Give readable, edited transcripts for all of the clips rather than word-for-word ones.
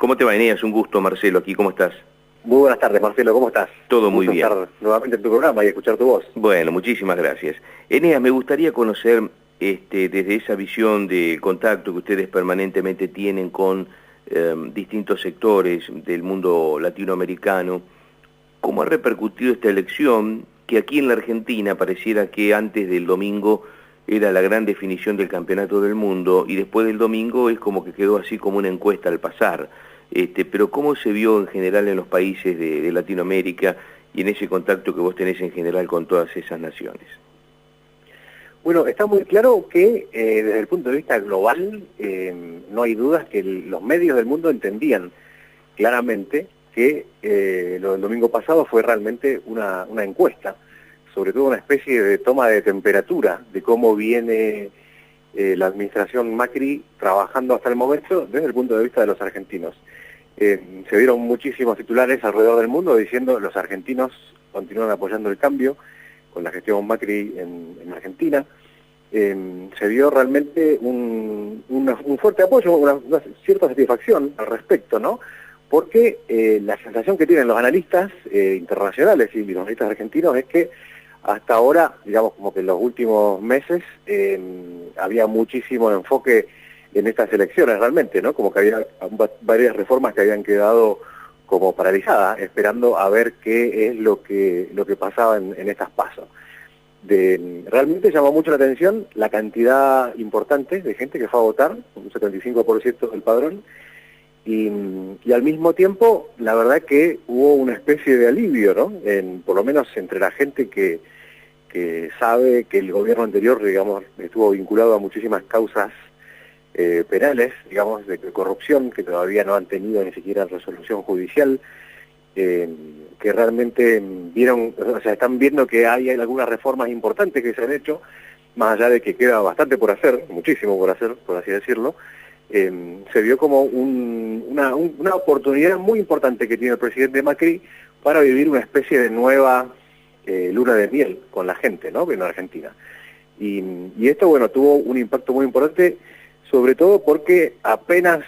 ¿Cómo te va, Eneas? Un gusto, Marcelo, aquí, ¿cómo estás? Muy buenas tardes, Marcelo, ¿cómo estás? Todo muy Gusto bien. estar nuevamente en tu programa y escuchar tu voz. Bueno, muchísimas gracias. Eneas, me gustaría conocer, desde esa visión de contacto que ustedes permanentemente tienen con distintos sectores del mundo latinoamericano, ¿cómo ha repercutido esta elección que aquí en la Argentina pareciera que antes del domingo era la gran definición del campeonato del mundo y después del domingo es como que quedó así como una encuesta al pasar? Pero ¿cómo se vio en general en los países de Latinoamérica y en ese contacto que vos tenés en general con todas esas naciones? Bueno, está muy claro que desde el punto de vista global no hay dudas que los medios del mundo entendían claramente que lo del domingo pasado fue realmente una encuesta, sobre todo una especie de toma de temperatura de cómo viene la administración Macri trabajando hasta el momento desde el punto de vista de los argentinos. Se vieron muchísimos titulares alrededor del mundo diciendo los argentinos continúan apoyando el cambio con la gestión Macri en Argentina. Se vio realmente un fuerte apoyo, una cierta satisfacción al respecto, ¿no? Porque la sensación que tienen los analistas internacionales y los analistas argentinos es que hasta ahora, digamos, como que en los últimos meses había muchísimo enfoque en estas elecciones realmente, ¿no? Como que había varias reformas que habían quedado como paralizadas, esperando a ver qué es lo que pasaba en estas pasos. Realmente llamó mucho la atención la cantidad importante de gente que fue a votar, un 75% del padrón, y al mismo tiempo, la verdad que hubo una especie de alivio, ¿no? Por lo menos entre la gente que sabe que el gobierno anterior, digamos, estuvo vinculado a muchísimas causas penales, digamos, de corrupción, que todavía no han tenido ni siquiera resolución judicial, que realmente vieron, o sea, están viendo que hay algunas reformas importantes que se han hecho, más allá de que queda bastante por hacer, muchísimo por hacer, por así decirlo. Se vio como una oportunidad muy importante que tiene el presidente Macri para vivir una especie de nueva luna de miel con la gente, ¿no? En Argentina. Y esto, bueno, tuvo un impacto muy importante, sobre todo porque apenas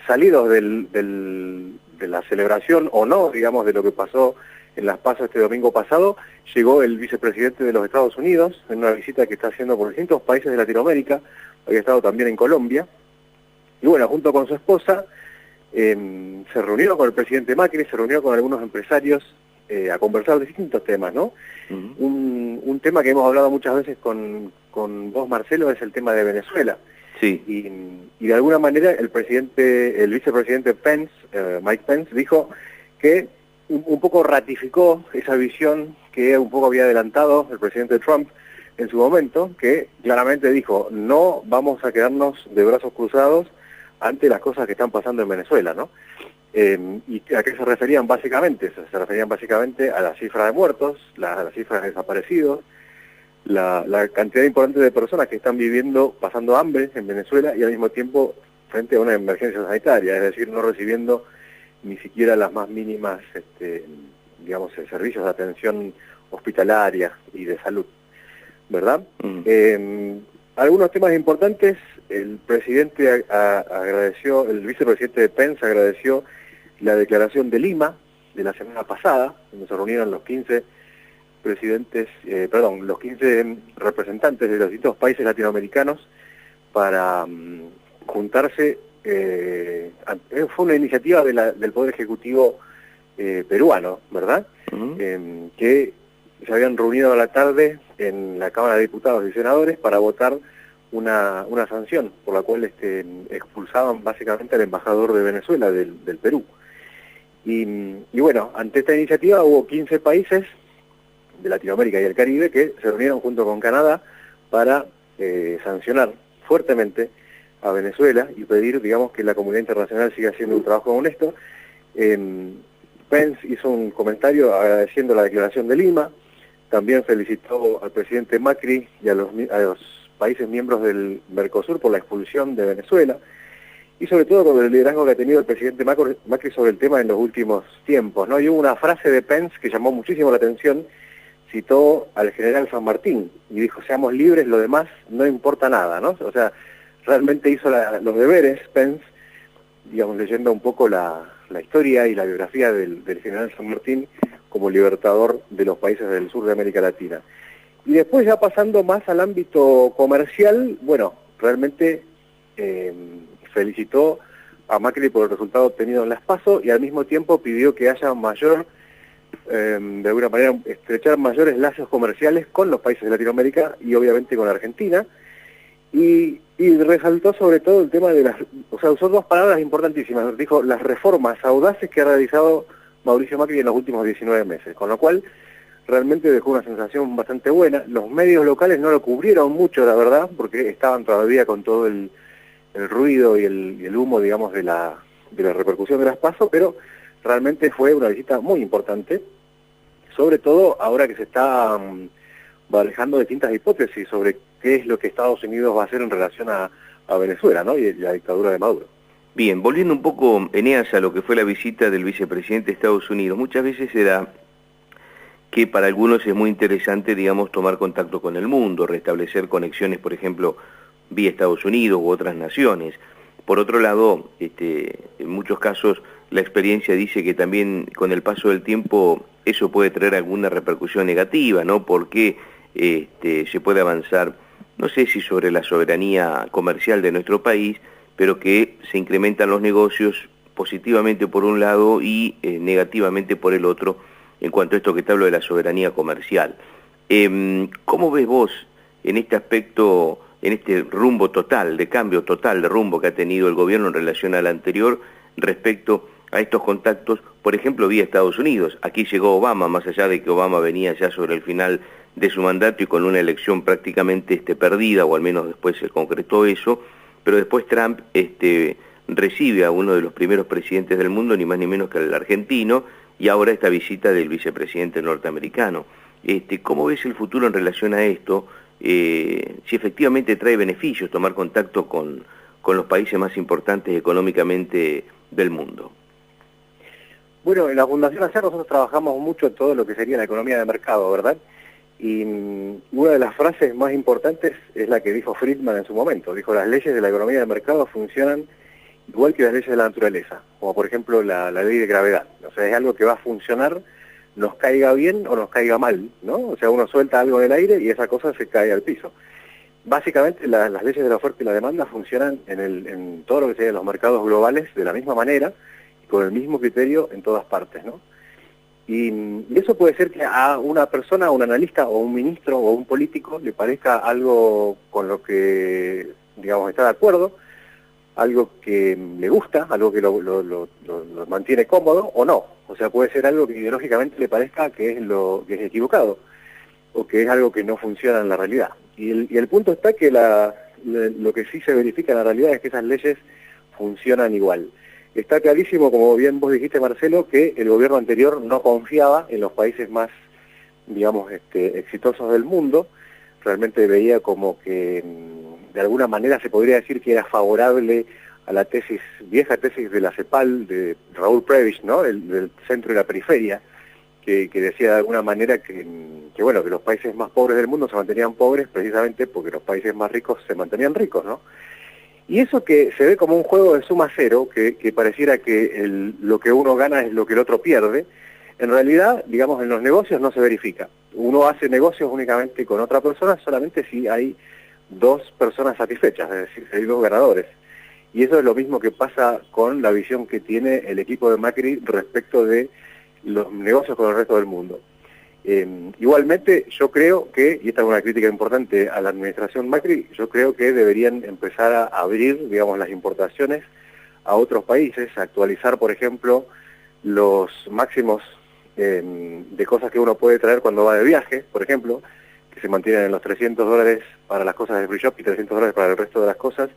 salidos de la celebración o no, digamos, de lo que pasó en las PASO este domingo pasado, llegó el vicepresidente de los Estados Unidos en una visita que está haciendo por distintos países de Latinoamérica, había estado también en Colombia, y bueno, junto con su esposa, se reunió con el presidente Macri, se reunió con algunos empresarios a conversar de distintos temas, ¿no? Un tema que hemos hablado muchas veces con vos, Marcelo, es el tema de Venezuela. Sí. Y de alguna manera el vicepresidente Pence, Mike Pence, dijo que un poco ratificó esa visión que un poco había adelantado el presidente Trump en su momento, que claramente dijo, no vamos a quedarnos de brazos cruzados ante las cosas que están pasando en Venezuela, ¿no? ¿Y a qué se referían básicamente? Se referían básicamente a la cifra de muertos, la cifra de desaparecidos, la cantidad importante de personas que están pasando hambre en Venezuela y al mismo tiempo frente a una emergencia sanitaria, es decir, no recibiendo ni siquiera las más mínimas, digamos, servicios de atención hospitalaria y de salud, ¿verdad? Algunos temas importantes, el presidente agradeció, el vicepresidente Pence agradeció la declaración de Lima de la semana pasada, donde se reunieron los 15 los 15 representantes de los distintos países latinoamericanos para juntarse. Fue una iniciativa del Poder Ejecutivo peruano, ¿verdad? Que se habían reunido a la tarde en la Cámara de Diputados y Senadores para votar una sanción por la cual expulsaban básicamente al embajador de Venezuela del Perú. Y bueno, ante esta iniciativa hubo 15 países de Latinoamérica y el Caribe que se reunieron junto con Canadá para sancionar fuertemente a Venezuela y pedir, digamos, que la comunidad internacional siga haciendo un trabajo honesto. Pence hizo un comentario agradeciendo la declaración de Lima, también felicitó al presidente Macri y a los países miembros del Mercosur por la expulsión de Venezuela, y sobre todo con el liderazgo que ha tenido el presidente Macri sobre el tema en los últimos tiempos, ¿no? Y hubo una frase de Pence que llamó muchísimo la atención, citó al general San Martín y dijo, seamos libres, lo demás no importa nada, ¿no? O sea, realmente hizo los deberes Pence digamos, leyendo un poco la historia y la biografía del general San Martín como libertador de los países del sur de América Latina. Y después ya pasando más al ámbito comercial, bueno, realmente felicitó a Macri por el resultado obtenido en las PASO y al mismo tiempo pidió que haya mayor, de alguna manera, estrechar mayores lazos comerciales con los países de Latinoamérica y obviamente con Argentina. Y resaltó sobre todo el tema de las, o sea, usó dos palabras importantísimas, dijo las reformas audaces que ha realizado Mauricio Macri en los últimos 19 meses, con lo cual realmente dejó una sensación bastante buena. Los medios locales no lo cubrieron mucho, la verdad, porque estaban todavía con todo el ruido y el humo, digamos, de la repercusión de las PASO, pero realmente fue una visita muy importante, sobre todo ahora que se está barajando distintas hipótesis sobre qué es lo que Estados Unidos va a hacer en relación a Venezuela, ¿no? Y la dictadura de Maduro. Bien, volviendo un poco, Eneas, a lo que fue la visita del vicepresidente de Estados Unidos, muchas veces se da que para algunos es muy interesante, digamos, tomar contacto con el mundo, restablecer conexiones, por ejemplo, vía Estados Unidos u otras naciones. Por otro lado, en muchos casos la experiencia dice que también con el paso del tiempo eso puede traer alguna repercusión negativa, ¿no? Porque se puede avanzar, no sé si sobre la soberanía comercial de nuestro país, pero que se incrementan los negocios positivamente por un lado y negativamente por el otro, en cuanto a esto que te hablo de la soberanía comercial. ¿Cómo ves vos en este aspecto, en este rumbo total, de cambio total de rumbo que ha tenido el gobierno en relación al anterior respecto a estos contactos, por ejemplo, vía Estados Unidos? Aquí llegó Obama, más allá de que Obama venía ya sobre el final de su mandato y con una elección prácticamente perdida, o al menos después se concretó eso, pero después Trump recibe a uno de los primeros presidentes del mundo, ni más ni menos que el argentino, y ahora esta visita del vicepresidente norteamericano. ¿Cómo ves el futuro en relación a esto? Si efectivamente trae beneficios tomar contacto con los países más importantes económicamente del mundo. Bueno, en la Fundación ACER nosotros trabajamos mucho en todo lo que sería la economía de mercado, ¿verdad? Y una de las frases más importantes es la que dijo Friedman en su momento. Dijo, las leyes de la economía de mercado funcionan igual que las leyes de la naturaleza, como por ejemplo la ley de gravedad. O sea, es algo que va a funcionar, nos caiga bien o nos caiga mal, ¿no? O sea, uno suelta algo en el aire y esa cosa se cae al piso. Básicamente las leyes de la oferta y la demanda funcionan en todo lo que sean los mercados globales de la misma manera y con el mismo criterio en todas partes, ¿no? Y eso puede ser que a una persona, un analista o un ministro o un político le parezca algo con lo que, digamos, está de acuerdo, algo que le gusta, algo que lo mantiene cómodo o no. O sea, puede ser algo que ideológicamente le parezca que es equivocado o que es algo que no funciona en la realidad. Y el punto está que lo que sí se verifica en la realidad es que esas leyes funcionan igual. Está clarísimo, como bien vos dijiste, Marcelo, que el gobierno anterior no confiaba en los países más, digamos, exitosos del mundo. Realmente veía como que de alguna manera se podría decir que era favorable a la vieja tesis de la CEPAL, de Raúl Prebisch, ¿no? Del centro y la periferia, que decía de alguna manera que bueno, que los países más pobres del mundo se mantenían pobres precisamente porque los países más ricos se mantenían ricos, ¿no? Y eso que se ve como un juego de suma cero, que pareciera que lo que uno gana es lo que el otro pierde, en realidad, digamos, en los negocios no se verifica. Uno hace negocios únicamente con otra persona solamente si hay dos personas satisfechas, es decir, si hay dos ganadores. Y eso es lo mismo que pasa con la visión que tiene el equipo de Macri respecto de los negocios con el resto del mundo. Igualmente, yo creo que, y esta es una crítica importante a la administración Macri, yo creo que deberían empezar a abrir, digamos, las importaciones a otros países, a actualizar, por ejemplo, los máximos de cosas que uno puede traer cuando va de viaje, por ejemplo, que se mantienen en los $300 para las cosas de free shop y $300 para el resto de las cosas,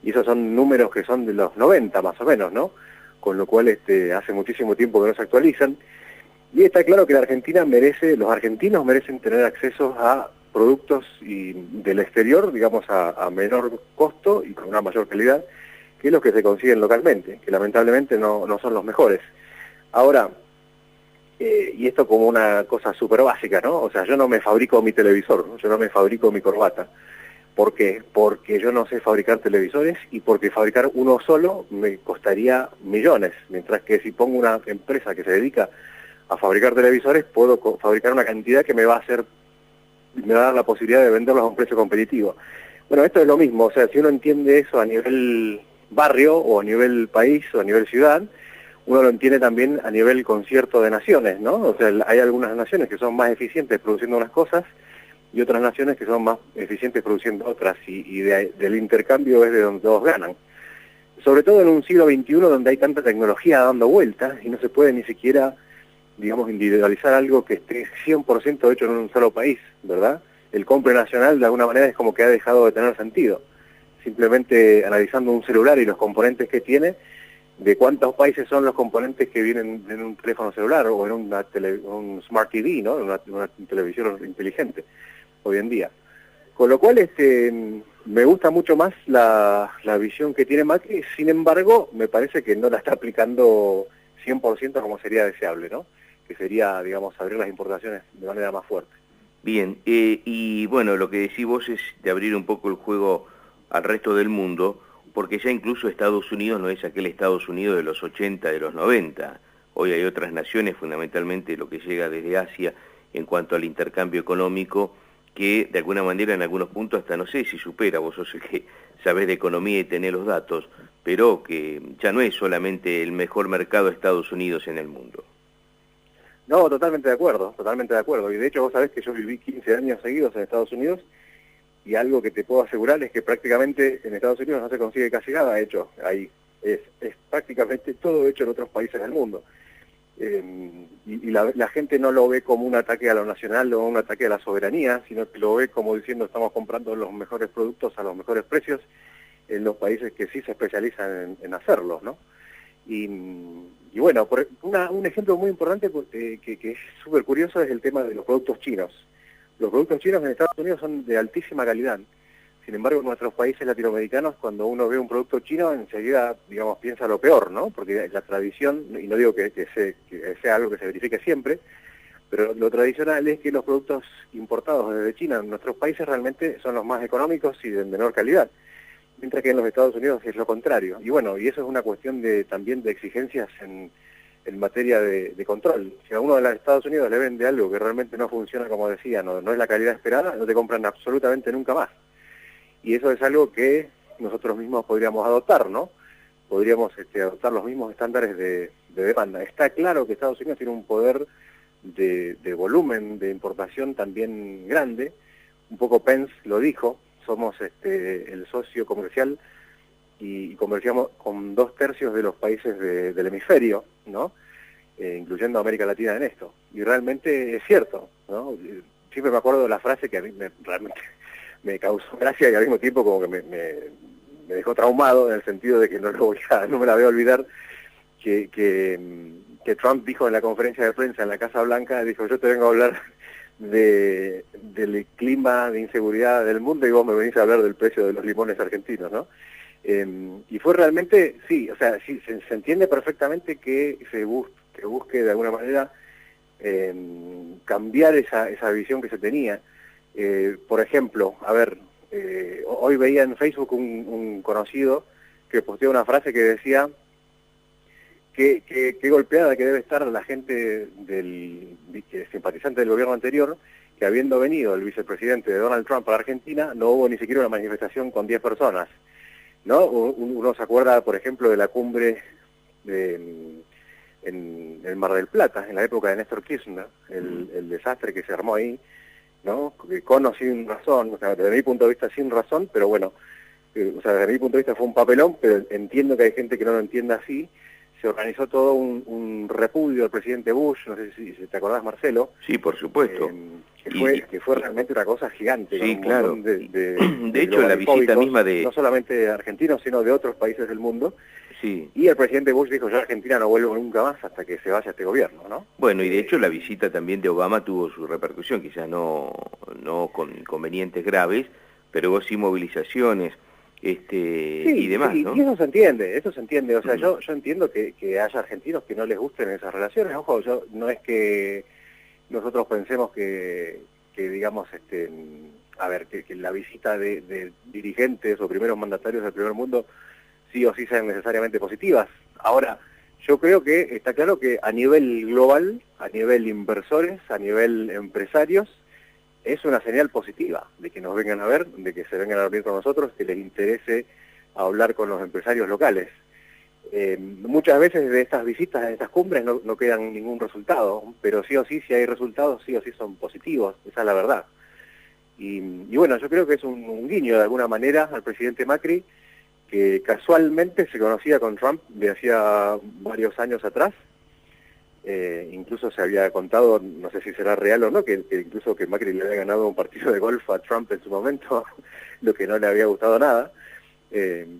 y esos son números que son de los 90 más o menos, ¿no? Con lo cual hace muchísimo tiempo que no se actualizan. Y está claro que los argentinos merecen tener acceso a productos del exterior, digamos, a menor costo y con una mayor calidad que los que se consiguen localmente, que lamentablemente no son los mejores. Ahora, y esto como una cosa súper básica, ¿no? O sea, yo no me fabrico mi televisor, ¿no? Yo no me fabrico mi corbata. ¿Por qué? Porque yo no sé fabricar televisores y porque fabricar uno solo me costaría millones, mientras que si pongo una empresa que se dedica a fabricar televisores, puedo fabricar una cantidad que me va a dar la posibilidad de venderlos a un precio competitivo. Bueno, esto es lo mismo, o sea, si uno entiende eso a nivel barrio o a nivel país o a nivel ciudad, uno lo entiende también a nivel concierto de naciones, ¿no? O sea, hay algunas naciones que son más eficientes produciendo unas cosas y otras naciones que son más eficientes produciendo otras, y del intercambio es de donde todos ganan. Sobre todo en un siglo XXI donde hay tanta tecnología dando vueltas y no se puede ni siquiera, digamos, individualizar algo que esté 100% hecho en un solo país, ¿verdad? El compre nacional de alguna manera es como que ha dejado de tener sentido. Simplemente analizando un celular y los componentes que tiene, de cuántos países son los componentes que vienen en un teléfono celular o en un Smart TV, ¿no? Una televisión inteligente hoy en día. Con lo cual me gusta mucho más la visión que tiene Macri, sin embargo, me parece que no la está aplicando 100% como sería deseable, ¿no? Que sería, digamos, abrir las importaciones de manera más fuerte. Bien, y bueno, lo que decís vos es de abrir un poco el juego al resto del mundo, porque ya incluso Estados Unidos no es aquel Estados Unidos de los 80, de los 90. Hoy hay otras naciones, fundamentalmente lo que llega desde Asia, en cuanto al intercambio económico, que de alguna manera en algunos puntos hasta no sé si supera, vos sos el que sabés de economía y tenés los datos, pero que ya no es solamente el mejor mercado de Estados Unidos en el mundo. No, totalmente de acuerdo, totalmente de acuerdo. Y de hecho vos sabés que yo viví 15 años seguidos en Estados Unidos y algo que te puedo asegurar es que prácticamente en Estados Unidos no se consigue casi nada hecho ahí. Es prácticamente todo hecho en otros países del mundo. Y la gente no lo ve como un ataque a lo nacional o un ataque a la soberanía, sino que lo ve como diciendo estamos comprando los mejores productos a los mejores precios en los países que sí se especializan en hacerlos, ¿no? Y bueno, un ejemplo muy importante que es súper curioso es el tema de los productos chinos. Los productos chinos en Estados Unidos son de altísima calidad. Sin embargo, en nuestros países latinoamericanos, cuando uno ve un producto chino, enseguida, digamos, piensa lo peor, ¿no? Porque la tradición, y no digo que sea algo que se verifique siempre, pero lo tradicional es que los productos importados desde China en nuestros países realmente son los más económicos y de menor calidad, mientras que en los Estados Unidos es lo contrario. Y bueno, y eso es una cuestión también de exigencias en materia de control. Si a uno de los Estados Unidos le vende algo que realmente no funciona como decía, no es la calidad esperada, no te compran absolutamente nunca más. Y eso es algo que nosotros mismos podríamos adoptar, ¿no? Podríamos adoptar los mismos estándares de demanda. Está claro que Estados Unidos tiene un poder de volumen de importación también grande. Un poco Pence lo dijo, somos el socio comercial y comerciamos con 2/3 de los países del hemisferio, ¿no? Incluyendo a América Latina en esto. Y realmente es cierto, ¿no? Siempre me acuerdo de la frase que a mí realmente me causó gracia y al mismo tiempo como que me dejó traumado, en el sentido de que no me la voy a olvidar, que Trump dijo en la conferencia de prensa en la Casa Blanca, dijo, yo te vengo a hablar del clima de inseguridad del mundo y vos me venís a hablar del precio de los limones argentinos, ¿no? Y fue realmente, sí, o sea, sí, se entiende perfectamente que busque de alguna manera cambiar esa visión que se tenía. Por ejemplo, a ver, hoy veía en Facebook un conocido que posteó una frase que decía que golpeada que debe estar la gente simpatizante del gobierno anterior, que habiendo venido el vicepresidente de Donald Trump a la Argentina, no hubo ni siquiera una manifestación con 10 personas, ¿no? Uno se acuerda, por ejemplo, de la cumbre en el Mar del Plata, en la época de Néstor Kirchner, el desastre que se armó ahí, ¿no? Con o sin razón, o sea, desde mi punto de vista sin razón, pero bueno, o sea, desde mi punto de vista fue un papelón, pero entiendo que hay gente que no lo entienda así. Se organizó todo un repudio al presidente Bush, no sé si te acordás, Marcelo. Sí, por supuesto. Que fue realmente una cosa gigante. Sí, con claro. De hecho, la visita misma de... No solamente de argentinos, sino de otros países del mundo. Sí. Y el presidente Bush dijo, yo a Argentina no vuelvo nunca más hasta que se vaya este gobierno, ¿no? Bueno, y de hecho la visita también de Obama tuvo su repercusión, quizás no con inconvenientes graves, pero hubo sí movilizaciones sí, y demás, sí, ¿no? Y eso se entiende. O sea, yo entiendo que haya argentinos que no les gusten esas relaciones. Ojo, no es que nosotros pensemos que digamos, a ver, que la visita de dirigentes o primeros mandatarios del primer mundo sí o sí sean necesariamente positivas. Ahora, yo creo que está claro que a nivel global, a nivel inversores, a nivel empresarios, es una señal positiva de que nos vengan a ver, de que se vengan a reunir con nosotros, que les interese hablar con los empresarios locales. Muchas veces de estas visitas, de estas cumbres, no quedan ningún resultado, pero sí o sí, si hay resultados, sí o sí son positivos, esa es la verdad. Y bueno, yo creo que es un guiño de alguna manera al presidente Macri, que casualmente se conocía con Trump de hacía varios años atrás. Incluso se había contado, no sé si será real o no, que incluso que Macri le había ganado un partido de golf a Trump en su momento, lo que no le había gustado nada.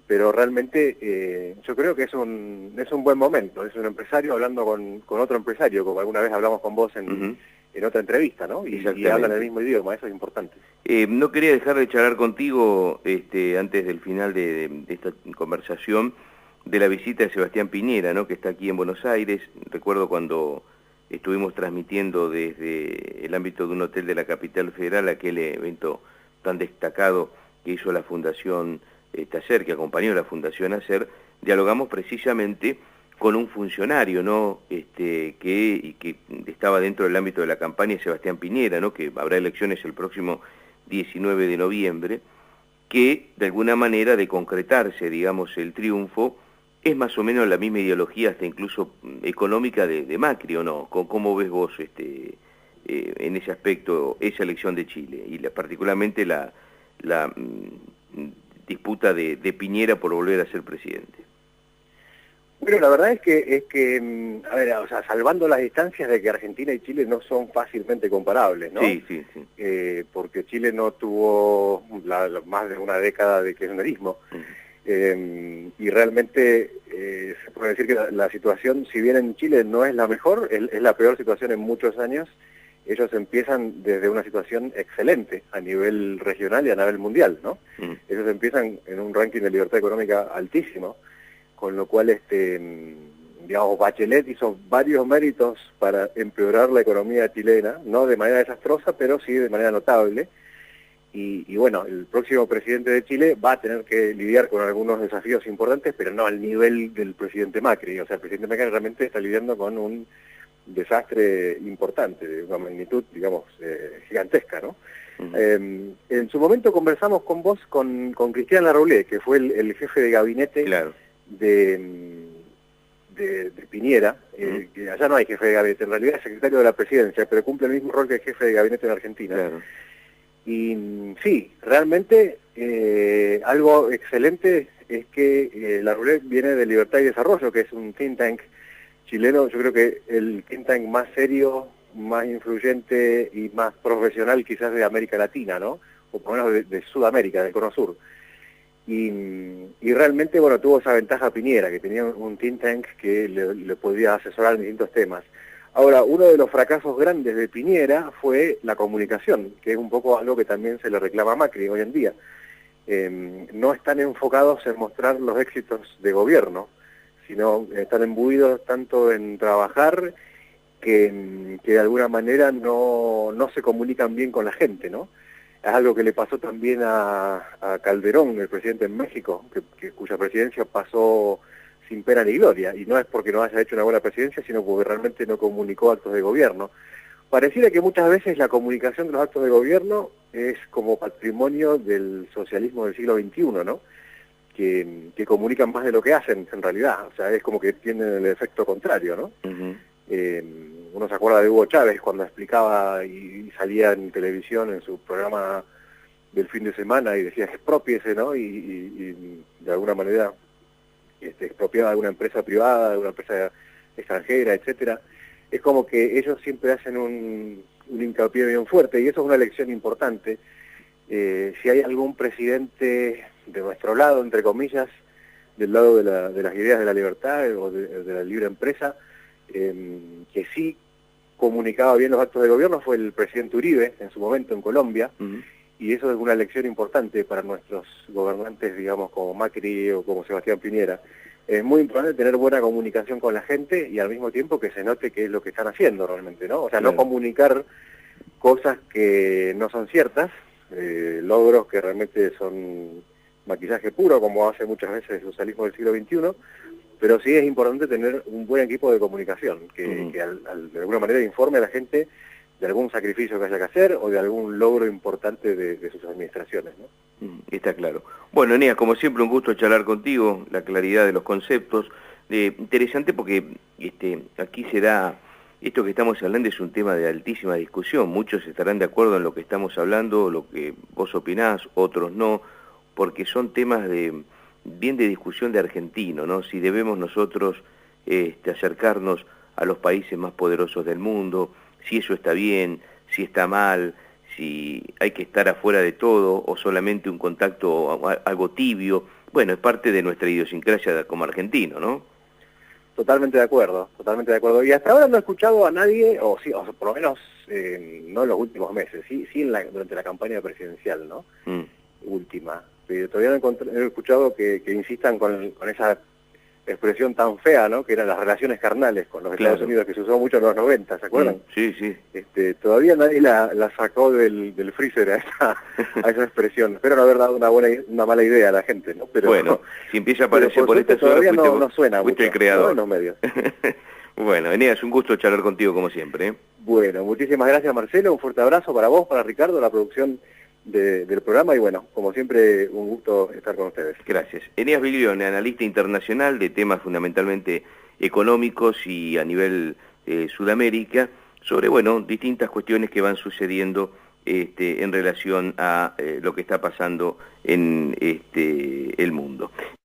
Pero realmente yo creo que es un buen momento. Es un empresario hablando con otro empresario, como alguna vez hablamos con vos en otra entrevista, ¿no? Y hablan el mismo idioma, eso es importante. No quería dejar de charlar contigo antes del final de esta conversación de la visita de Sebastián Piñera, ¿no? Que está aquí en Buenos Aires. Recuerdo cuando estuvimos transmitiendo desde el ámbito de un hotel de la capital federal aquel evento tan destacado que hizo la Fundación ACER, que acompañó a la Fundación ACER. Dialogamos precisamente con un funcionario, ¿no? que estaba dentro del ámbito de la campaña de Sebastián Piñera, ¿no? Que habrá elecciones el próximo 19 de noviembre, que de alguna manera, de concretarse, digamos, el triunfo, es más o menos la misma ideología, hasta incluso económica de Macri, ¿o no? ¿Cómo ves vos en ese aspecto esa elección de Chile? Y particularmente la disputa de Piñera por volver a ser presidente. Bueno, la verdad es que a ver, o sea, salvando las distancias de que Argentina y Chile no son fácilmente comparables, ¿no? Sí. Porque Chile no tuvo más de una década de kirchnerismo. Y realmente se puede decir que la situación, si bien en Chile no es la mejor, es la peor situación en muchos años. Ellos empiezan desde una situación excelente a nivel regional y a nivel mundial, ¿no? Ellos empiezan en un ranking de libertad económica altísimo, con lo cual, digamos, Bachelet hizo varios méritos para empeorar la economía chilena, no de manera desastrosa, pero sí de manera notable. Y bueno, el próximo presidente de Chile va a tener que lidiar con algunos desafíos importantes, pero no al nivel del presidente Macri. O sea, el presidente Macri realmente está lidiando con un desastre importante, de una magnitud, digamos, gigantesca, ¿no? En su momento conversamos con vos, con Cristian Larroulé, que fue el jefe de gabinete, claro, de Piñera, que allá no hay jefe de gabinete, en realidad es secretario de la presidencia, pero cumple el mismo rol que el jefe de gabinete en Argentina. Claro. Y sí, realmente algo excelente es que Larroulé viene de Libertad y Desarrollo, que es un think tank chileno, yo creo que el think tank más serio, más influyente y más profesional quizás de América Latina, ¿no? O por lo menos de Sudamérica, del Cono Sur. Y realmente, bueno, tuvo esa ventaja Piñera, que tenía un think tank que le podía asesorar en distintos temas. Ahora, uno de los fracasos grandes de Piñera fue la comunicación, que es un poco algo que también se le reclama a Macri hoy en día. No están enfocados en mostrar los éxitos de gobierno, sino están imbuidos tanto en trabajar que de alguna manera no se comunican bien con la gente, ¿no? Es algo que le pasó también a Calderón, el presidente en México, cuya presidencia pasó sin pena ni gloria, y no es porque no haya hecho una buena presidencia, sino porque realmente no comunicó actos de gobierno. Pareciera que muchas veces la comunicación de los actos de gobierno es como patrimonio del socialismo del siglo XXI, ¿no? Que comunican más de lo que hacen, en realidad. O sea, es como que tienen el efecto contrario, ¿no? Uno se acuerda de Hugo Chávez cuando explicaba y salía en televisión en su programa del fin de semana y decía expropiese, ¿no? Y de alguna manera expropiaba de una empresa privada, de una empresa extranjera, etcétera. Es como que ellos siempre hacen un hincapié bien fuerte, y eso es una lección importante. Si hay algún presidente de nuestro lado, entre comillas, del lado de las ideas de la libertad o de la libre empresa, que sí comunicaba bien los actos de gobierno, fue el presidente Uribe, en su momento en Colombia, y eso es una lección importante para nuestros gobernantes, digamos, como Macri o como Sebastián Piñera. Es muy importante tener buena comunicación con la gente y al mismo tiempo que se note qué es lo que están haciendo realmente, ¿no? O sea, no comunicar cosas que no son ciertas, logros que realmente son maquillaje puro, como hace muchas veces el socialismo del siglo XXI, pero sí es importante tener un buen equipo de comunicación, que de alguna manera informe a la gente de algún sacrificio que haya que hacer o de algún logro importante de sus administraciones, ¿no? Está claro. Bueno, Eneas, como siempre, un gusto charlar contigo, la claridad de los conceptos. Interesante porque aquí se da, esto que estamos hablando es un tema de altísima discusión. Muchos estarán de acuerdo en lo que estamos hablando, lo que vos opinás, otros no, porque son temas bien de discusión de argentino, ¿no? Si debemos nosotros acercarnos a los países más poderosos del mundo, si eso está bien, si está mal, si hay que estar afuera de todo o solamente un contacto algo tibio. Bueno, es parte de nuestra idiosincrasia como argentino, ¿no? Totalmente de acuerdo, totalmente de acuerdo. Y hasta ahora no he escuchado a nadie, o por lo menos no en los últimos meses, sí durante la campaña presidencial, ¿no? Última. Pero todavía no he escuchado que insistan con esa expresión tan fea, ¿no? Que eran las relaciones carnales con los Estados Unidos, que se usó mucho en los 90, ¿se acuerdan? Sí, sí. Todavía nadie la sacó del freezer a esa expresión. Espero no haber dado una mala idea a la gente, ¿no? Pero bueno, si empieza a aparecer por estas horas, todavía no suena fuiste mucho, el creador. ¿no? En los medios. Bueno, Eneas, un gusto charlar contigo como siempre, ¿eh? Bueno, muchísimas gracias, Marcelo, un fuerte abrazo para vos, para Ricardo, la producción del programa, y bueno, como siempre, un gusto estar con ustedes. Gracias. Eneas Biglione, analista internacional de temas fundamentalmente económicos y a nivel Sudamérica, sobre, bueno, distintas cuestiones que van sucediendo en relación a lo que está pasando en el mundo.